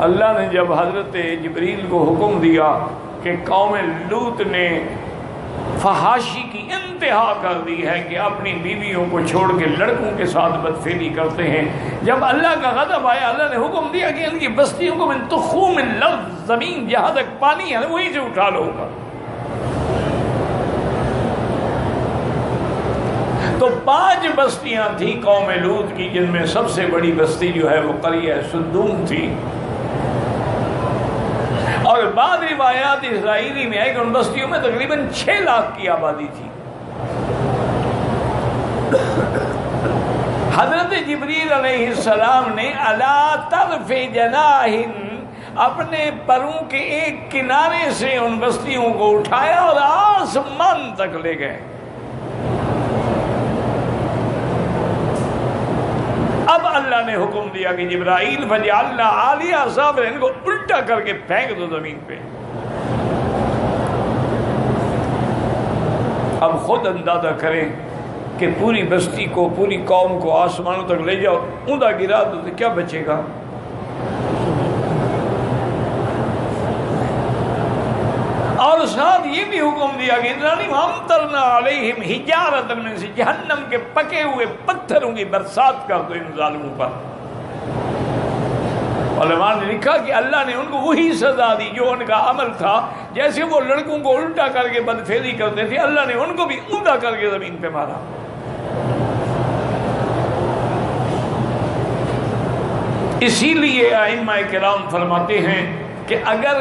اللہ نے جب حضرت جبریل کو حکم دیا کہ قوم لوط نے فحاشی کی انتہا کر دی ہے کہ اپنی بیویوں کو چھوڑ کے لڑکوں کے ساتھ بدفعلی کرتے ہیں، جب اللہ کا غضب آیا، اللہ نے حکم دیا کہ ان کی بستیوں کو من تخوم الارض، زمین جہاں تک پانی ہے وہیں سے اٹھا لو گا۔ تو 5 بستیاں تھیں قوم لوط کی، جن میں سب سے بڑی بستی جو ہے وہ قریہ سدوم تھی، اور بعض روایات اسرائیلی میں ہے کہ ان بستیوں میں تقریباً 6 لاکھ کی آبادی تھی۔ حضرت جبریل علیہ السلام نے الا طرف جناح، اپنے پروں کے ایک کنارے سے ان بستیوں کو اٹھایا اور آسمان تک لے گئے۔ اب اللہ نے حکم دیا کہ جبرائیل فجعلنا عالیہ سافلہا، ان کو الٹا کر کے پھینک دو زمین پہ۔ اب خود اندازہ کریں کہ پوری بستی کو، پوری قوم کو آسمانوں تک لے جاؤ، اوندا گرا دو تو کیا بچے گا؟ اور ساتھ یہ بھی حکم دیا کہ امطرنا علیہم حجارۃ من سجیل، جہنم کے پکے ہوئے پتھروں کی برسات کر دو ان ظالموں پر۔ علماء نے لکھا کہ اللہ نے ان کو وہی سزا دی جو ان کا عمل تھا، جیسے وہ لڑکوں کو الٹا کر کے بدفعلی کرتے تھے، اللہ نے ان کو بھی اوندا کر کے زمین پہ مارا۔ اسی لیے ائمہ کرام فرماتے ہیں کہ اگر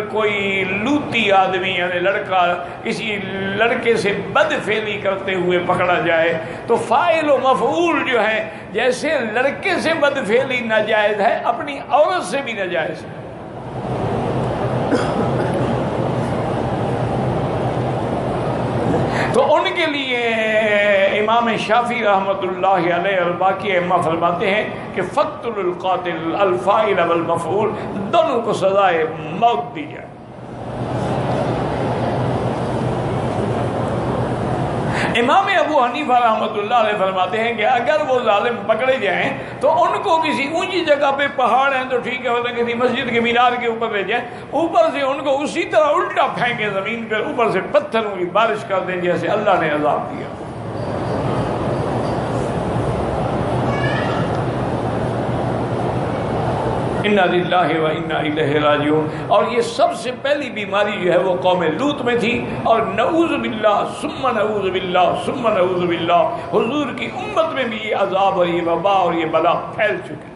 کوئی لوتی آدمی یعنی لڑکا کسی لڑکے سے بدفعلی کرتے ہوئے پکڑا جائے تو فاعل و مفعول جو ہے، جیسے لڑکے سے بدفعلی ناجائز ہے، اپنی عورت سے بھی ناجائز ہے۔ تو ان کے لیے امام شافعی رحمۃ اللہ علیہ اور باقی ائمہ فرماتے ہیں کہ فقتل القاتل الفاعل والمفعول دونوں کو سزائے موت دی جائے۔ امام ابو حنیفہ رحمۃ اللہ علیہ فرماتے ہیں کہ اگر وہ ظالم پکڑے جائیں تو ان کو کسی اونچی جگہ پہ، پہاڑ ہیں تو ٹھیک ہے، ورنہ کسی مسجد کے مینار کے اوپر لے جائیں، اوپر سے ان کو اسی طرح الٹا پھینکے زمین پر، اوپر سے پتھروں کی بارش کر دیں جیسے اللہ نے عذاب دیا۔ انا للہ و انا الیہ راجعون۔ اور یہ سب سے پہلی بیماری جو ہے وہ قوم لوط میں تھی، اور نعوذ باللہ ثم نعوذ باللہ ثم نعوذ باللہ حضور کی امت میں بھی یہ عذاب اور یہ وبا اور یہ بلا پھیل چکی۔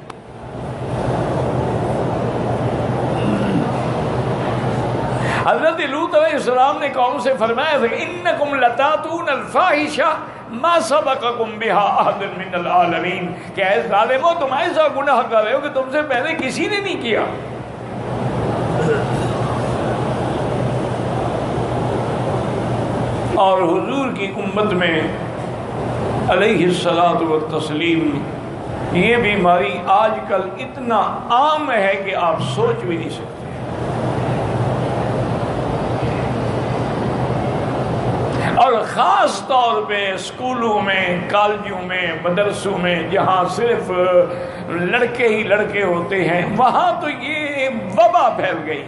حضرت لوط علیہ السلام نے قوم سے فرمایا تھا کہ انکم لتاتون الفاحشہ ما سبقکم بہا احد من العالمین، کہ اے ظالمو تم ایسا گناہ کر رہے ہو کہ تم سے پہلے کسی نے نہیں کیا۔ اور حضور کی امت میں علیہ الصلاۃ والتسلیم یہ بیماری آج کل اتنا عام ہے کہ آپ سوچ بھی نہیں سکتے۔ اور خاص طور پہ اسکولوں میں، کالجوں میں، مدرسوں میں جہاں صرف لڑکے ہی لڑکے ہوتے ہیں، وہاں تو یہ وبا پھیل گئی۔